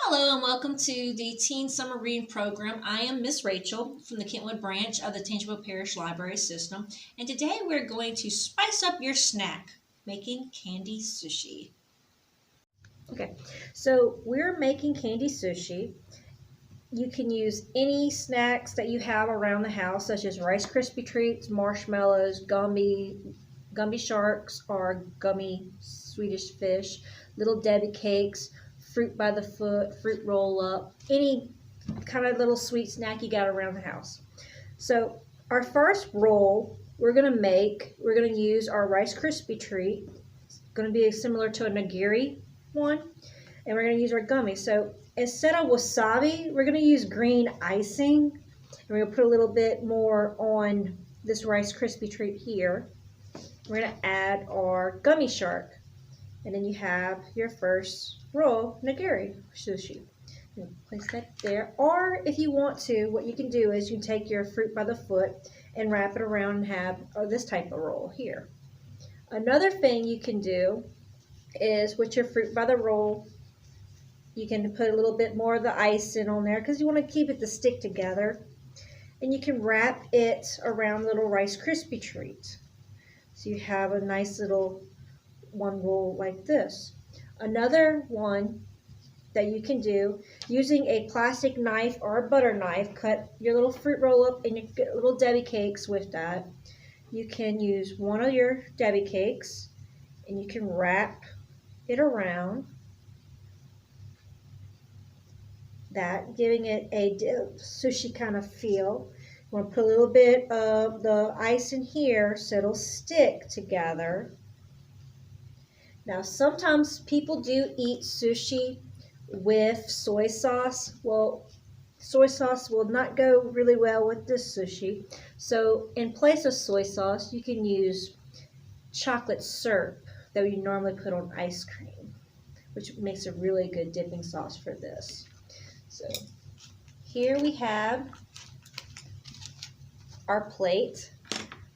Hello and welcome to the Teen Summer Reading Program. I am Miss Rachel from the Kentwood branch of the Tangible Parish Library System, and today we're going to spice up your snack, making candy sushi. Okay, so we're making candy sushi. You can use any snacks that you have around the house, such as Rice Krispie treats, marshmallows, gummy sharks, or gummy Swedish fish, little Debbie cakes, fruit by the foot, fruit roll up, any kind of little sweet snack you got around the house. So our first roll we're going to use our Rice Krispie treat. It's going to be similar to a nigiri one, and we're going to use our gummy. So instead of wasabi, we're going to use green icing, and we're going to put a little bit more on this Rice Krispie treat here. We're going to add our gummy shark, and then you have your first roll nigiri sushi. Place that there. Or if you want to, what you can do is you can take your fruit by the foot and wrap it around and have this type of roll here. Another thing you can do is with your fruit by the roll, you can put a little bit more of the icing on there because you want to keep it to stick together. And you can wrap it around little Rice Krispie treats. So you have a nice little one roll like this. Another one that you can do using a plastic knife or a butter knife, cut your little fruit roll up and you get little Debbie cakes with that. You can use one of your Debbie cakes and you can wrap it around that, giving it a sushi kind of feel. You want to put a little bit of the ice in here so it'll stick together. Now sometimes people do eat sushi with soy sauce. Well, soy sauce will not go really well with this sushi. So in place of soy sauce, you can use chocolate syrup that we normally put on ice cream, which makes a really good dipping sauce for this. So here we have our plate.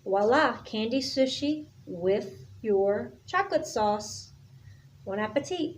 Voila, candy sushi with your chocolate sauce. Bon appetit.